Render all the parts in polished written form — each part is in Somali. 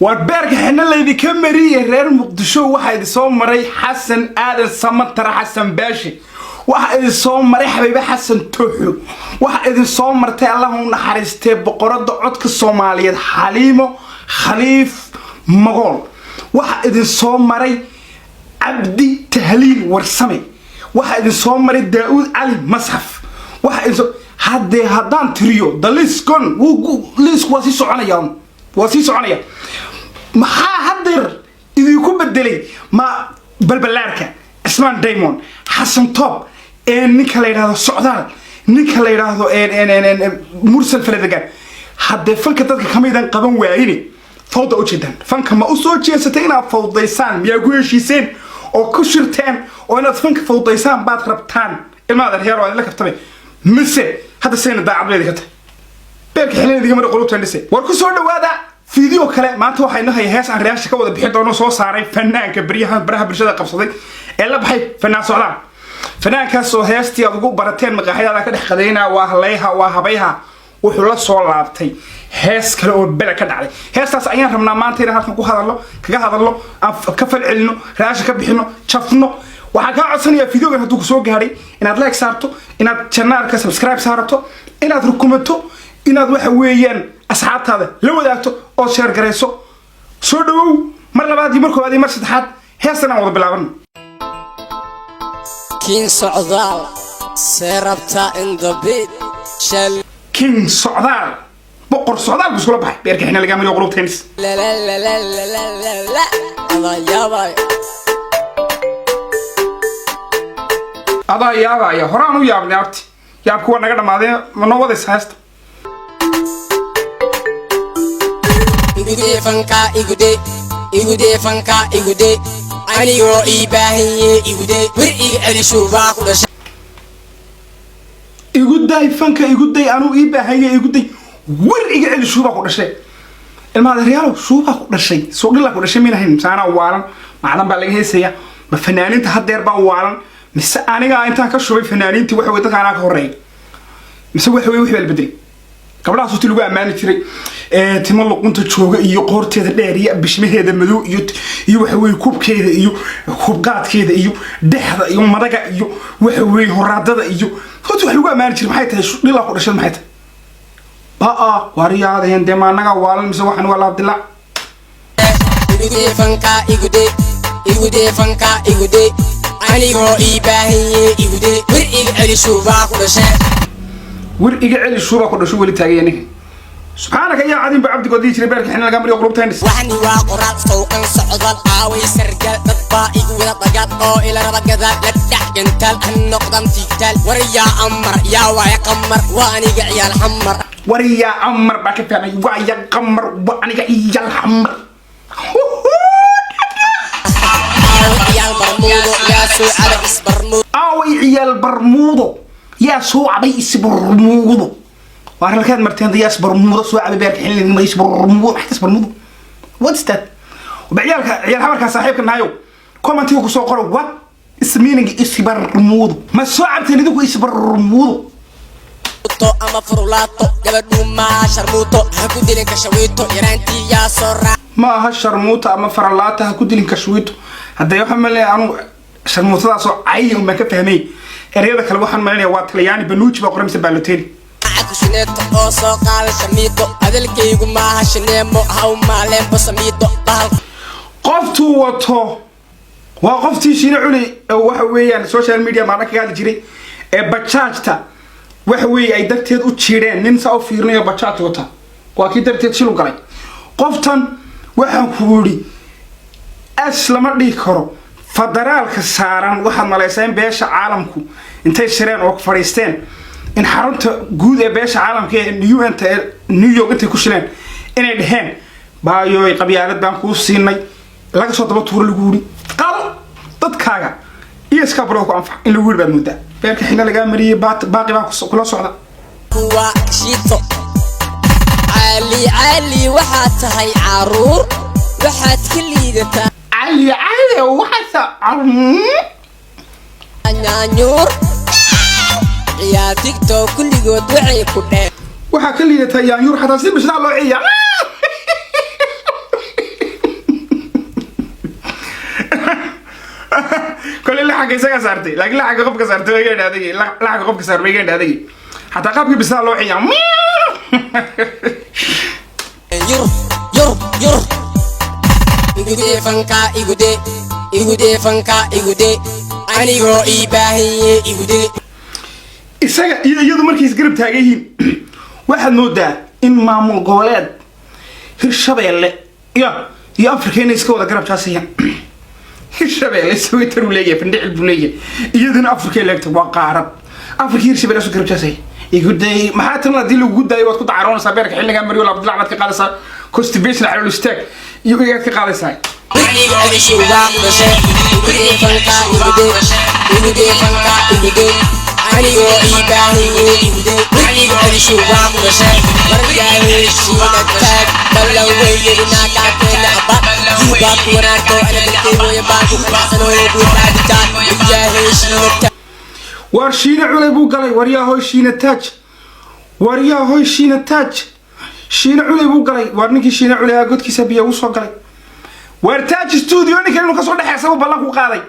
والبرك حنا اللي كمري رير مقدشو واحد soo maray حسن آدم سمتر حسن باشي واحد soo maray حبيبي حسن توحو واحد soo martay اللهم نحرستي بقرد عدك الصومالية حليمة خليف مغول واحد soo maray عبدي تهليل ورسمي واحد soo maray داود علي مصحف واحد هدان تريو ده ليسكون ليسك واسي سعنيا maxaa hadir idinku bedelay ma balbalaarka Ismaan Diamond Xasan Top ninka la yiraahdo Socdaal ninka la yiraahdo Mursal Faladegan hadee fanka dadka kamiidan qaban waayini fawda u jeedan fanka ma u soo jeesatay inaad fawdaysaan miyaa ku heshiiseen oo ku shirteen oo inaad fanka fawdaysaan baad rabtaan ilmaada reer oo la kabtamay mise hada seen daacad weeyda ka tahay beerka xilliga mar qulubtan dhisay war ku soo dhawaada فيديو كله ما أنتوا حين هاي هاس عن رياش كودا بحيث إنه صار صاري فنان كبريها برها برشة قبصدي إلا بحي فنان سعلان فنان كسو هاستي أبغو برتين مقاحية ذاك الخدينا وهليها وهبيها وحلا صار لابتي هاس كله بلا كده عليه هاس تاس أيام رمنا ما أنتي رح نقول هذا الله كجا هذا الله كفل علنه رياش كبحينه شفنه وحكا عصني فيديو كان هتوك سوق هاري إن هذا لايك صارته إن هذا channel كسبسكرايب صارته إن هذا ركومته إن هذا وحويان أصحاب هذا لو ذاته أو شهر جريسو سودو مرة بعد يمركوا بعد مرة صدحات هي سنة وضع بالعون كين سعدال سيربتا in the beat شل كين سعدال بقر سعدال بس ولا بحي بيرك إحنا اللي قاموا يقولوا تنس لا لا لا لا لا لا لا هذا يابا يا هرانو يابا نعرتي يابا كون نقدر ماذا منو ذي سهست إيجودي فانكا إيجودي أني هو إيباهي إيجودي ورئي علي شوفا كلش إيجودي فانكا إيجودي أنو إيباهي إيجودي ورئي علي شوفا كلش الماذا ريالو شوفا كلش سوق الله كلش مين هين سانا وارن معلم بالله هسيا بفنانين تهدير باوارن مس أنا قاعد أنت كشوفي فنانين توحي وتك أنا كهري مسوي حوي وحي بالبدري قبل صوتي لقوا أمانة تري تملق أنت تشوق يقارت هذا داري بشمه هذا مدو يوحوي كوب كذا كوب قات كذا دحض يوم مرقة وحوي هرادة صوتي لقوا أمانة تري محيطها شو ليه لا قرش محيطها بقى ورياض هندي ما نجا ولا مسوي حن ولا عبد الله إيجودي فانكا إيجودي فانكا إيجودي أني هو إيباهي إيجودي ورئي علي شوفا كلش ورئي علي شوفا كلش ولي تاجيني سبحانك يا عظيم بعبدك وديش ربك إحنا الجمر يقرب تنس وحني وقرات سوق صعد العاوي سرقل تطبائي وطقات أو إلى ربك ذا لتحت انتل النقدم تقتل وريا عمر يا ويا قمر وأني قعيا الحمر وريا عمر باكي فينا ويا قمر وأني قعيا الحمر يا البرمودو يا سوء على اسبرمودو يا البرمودو يا سوء على اسبرمودو وأنا كان مرتين ضياس برمودا سواء على بيرك حين ما يش برمودا حتى برمودا what's that وبعيالك عيال حمرك صاحبك نايو كومنتي وكسو قرو what is meaning is برمودا ما سواء عبتني ذوك is برمودا تو أما فرولاتو جبدو ما شرموتو هكو ديلين كشويتو يرانتي يا سورا ما هالشرموتا أما فرلاتا هكو ديلين كشويتو هدا يحمل أنا شرموتا صو عيهم ما كفهمي الرياضة كالوحن مالي واتلياني بنوش بقرم سبالوتين عكسنت أو ساقال شميتو هذا الكيجو ما هشنيمو هاو مالين بسميتو بال قفتو وطو وقفتي شيء علي وحوي السوشيال ميديا معك قاعد يجري بتشاجتا وحوي أي دكتور وتشيرين ننسى أو فيرني بتشات وطا وأكيد دكتور شلون قلي قفتن وحوي أسلم لي كرو فدرال كساران وحنا ليسين بيش عالمكو انتي شيرين وكفريستين إن حرمت جود بيش عالم كي نيويورك أنت كوشلين إن الهن بايو قبيلة بانكوس سيناي لقى صوت بطور الجوري قال تتكاغا يسكا بروك أنفع إن الجوري بالمدة بيرك حين لقى مري باقي باكوس كل صعدة هو شيتو علي وحات هاي عرور وحات كليدتا علي وحات عرور نانيور يا تيك توك كل جود وعي كله وحكى لي يا يور حتى سيب مش الله عيا wali la xaq isaga saartay laakiin la xaq qofka saartay way gaadhay la xaq qofka saartay way gaadhay hatta qaabkii bisaa loo ciyaam yur igude fanka anigoo ibaahiye igude isaga iyadu markii isgarab taagayiin waxaad moodaa in maamul goboleed Hirshabeelle iyo Afrika iska wada garab taasiyaan Hirshabeelle Soomaaliya uu leeyahay fandhicil buu leeyahay iyaduna Afrika leegto waa qaarad Afrika Hirshabeelle soo garab taasay iguday maxaa tan la dil ugu daay waad ku dacaroonaysaa beerka xilliga Mariyo Abdullah Ahmed ka qaadaysaa constipation xalul istaag iyo iyaad ka qaadaysaa anigoo ibaahiye anigoo alishubaaq dhashay markaawe shiinataag balaweynaakaakeenaba jibaad wanaagto anadalkeegoya baanku qanacsanooyo buuxaaditaan iyaahe shiinataag war shiina culay buu galay waryahoy shiinataaj shiina culay buu galay war ninkii shiina culay godkiisa biyo u soo galay war taaj studio ninkan inuu ka soo dhaxayso ballan ku qaaday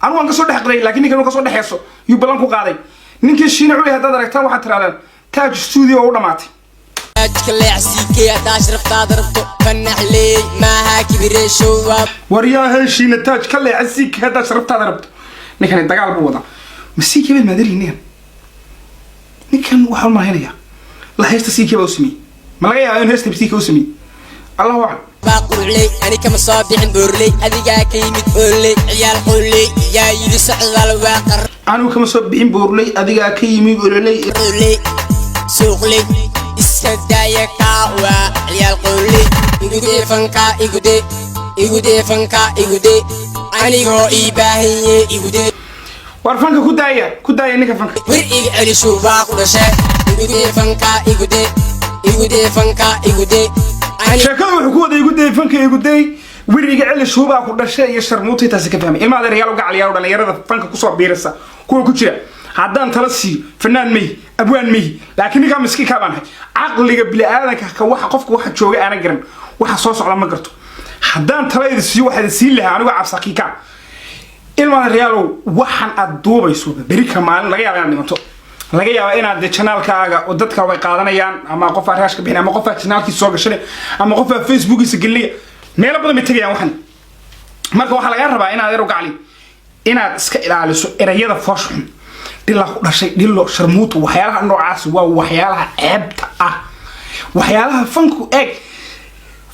anu waan ka soo dhaxqray laakiin ninkan inuu ka soo dhaxayso yu ballan ku qaaday ninkii shiina culay hadda aragtaan waxa tiraadaan taaj studio oo dhamaatay taaj kaleecsiikay adaash raftaad rabto fanaxley maaha kibireesho waryahay shiinataaj kaleecsiikay adaash raftaad rabto ninkan dagaal buu wadaa مسيكي بين مدرينين نكن وحول ما هنا لا هيست سيكي بوسمي ما لقيها إن هيست بسيكي بوسمي الله أعلم باقول لي أنا كم صابح بورلي أذيع كيمة بورلي عيال قولي يا يلي سعد الواقر أنا كم صابح بورلي أذيع كيمة بورلي سوقلي السدايا كاوا عيال قولي يقولي فنكا يقولي فنكا أنا هو إباهي يقولي warfanka ku daaya ninka fanka wiriga alishu baaq dhashay igude fanka sheekadu wuxuu ku wada igude wiriga alishu baaq dhashay iyo sharmuutay taas ka fahmay ilmaha reeyal uga caliyaa dhalinyarada fanka ku soo biiraysa kuwa ku jira haddaan tala siiyo fanaan may abwaan may laakiin ninka miskiin ka banahay aqliga bili aadanka ka waxa qofku waxa jooga aan garan waxa soo socda ma garto haddaan tala siiyo waxa siin lahaa anigu cabsaqiika ilmaha reeyal waxan aad duubayso bari kamaan laga yaabaa dhimato laga yaabaa inaad channelkaaga oo dadka way qaadanayaan ama qof araashka bixin ama qof channelkiisa soo gashay ama qof Facebookiisa geliya meel badan ay tagayaan waxan marka waxa laga rabaa inaad yar u gacli inaad iska ilaaliso erayada fooshxun dhilla ku dhashay dhillo sharmuutu waxyaalaha noocaas waa waxyaalaha ceebta ah waxyaalaha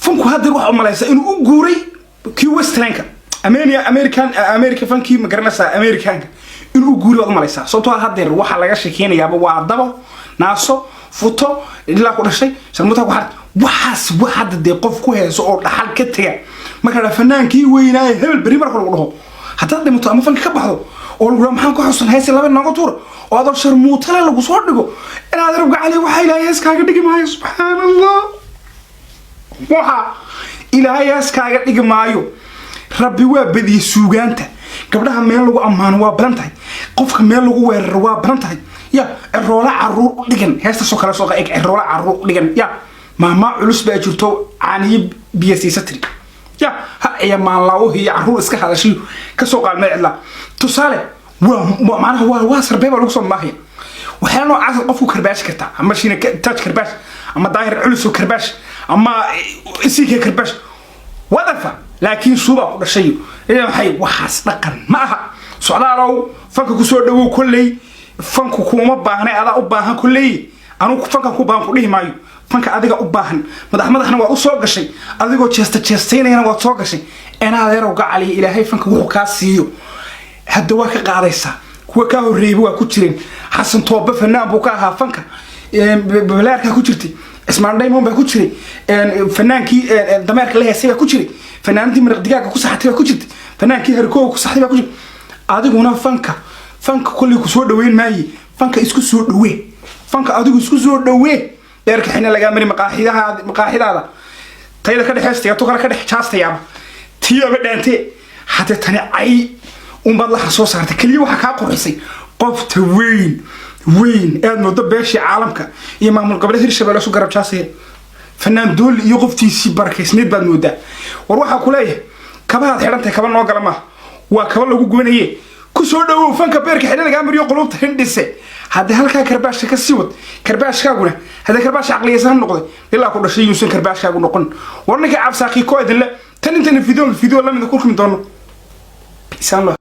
fanku hadda wax u malaysa inuu u guuray kii westernka American funky magaranaysa Americanka inuu guuri wad malaysa sababtoo ah hadeer waxa laga sheekeynayaa waa dabo naaso futo ilaa ku dhashay sharmuuta ku xad waxaas waxa dad qof ku heeso oo dhaxal ka taga marka fanaankii weynaa hebel bari marka lagu dhaho haddii dhimato ama fanka ka baxdo oo lagu maxaan ku xusan heesay laba naga tuur oo adoo sharmuuta lagu soo dhigo inaad rabga cali waxa ilaahay iskaaga dhigi maayo subhanallah waxa ilaahay iskaaga dhigi maayo rabbi waa badiye suugaanta gabdhaha meel lagu ammaan waa badan tahay qofka meel lagu weeraro waa badan tahay ya roola caruur dhigan heesta soo kala soo qeeg roola caruur dhigan ya maama culus baa jirto caaniye biyasiisatri ya ha ay maalaawo iyo caruur iska hadashay ka soo qaalmay cidla tusaale waa macnaha waa sarbeeba lagu soo maahay waxaan noocaas qofku karbaash karta ama shiina taaj karbaash ama daahir culus karbaash ama isiga karbaash wadafa laakiin suuba ku dhashay ee waxay waxaas dhaqan ma aha socdaalow fanka ku soo dhawow kulay fanku kuma baahnay ada u baahan kulay anu fanka ku baahan ku dhihi maayo fanka adiga u baahan madaxna waa u soo gashay adigoo jeestaynayna waa soo gashay inaad yar uga cali ilaahay fanka wuxuu ka siiyo hadda waa ka qaadaysa kuwa ka horeeyay waa ku jireen xasan tooba fanaan buu ka ahaa fanka balaarka ku jirtay ismaan diamond baa ku jiray fanaankii dameerka la heesay baa ku jiray fanaantii maraq digaaga ku saxatay baa ku jirtay fanaankii harkoow ku saxatay baa ku jirtay adiguna fanka kulli ku soo dhaweyn maayi fanka isku soo dhawee fanka adigu isku soo dhawee dheerka xina laga mari maqaaxidaada tayada ka dhaxeystay to kala ka dhex jaastayaaba tiyo badhaantay hada tani ay umbad la soo saartay kaliya waxa ka qorxisay qofta weyn aad moodo beeshii caalamka iyo maamul goboleed Hirshabeelle soo garab jaasay fanaan dool iyo qoftiisi barakaysneed baad moodaa war waxa ku leeyahay kabaad xirantay kaba noo galama waa kaba lagu gubanayay كسر دو فنك بيرك حنا قام بريو قلوب هندسة هذا هلكا كرباش كسيود كرباش كاغونا هذا كرباش عقلية سهل نقضي إلا كل شيء يوسف كرباش كاغو نقول ورنك عبساقي كويد لا تن الفيديو لا من كلكم دونو بيسان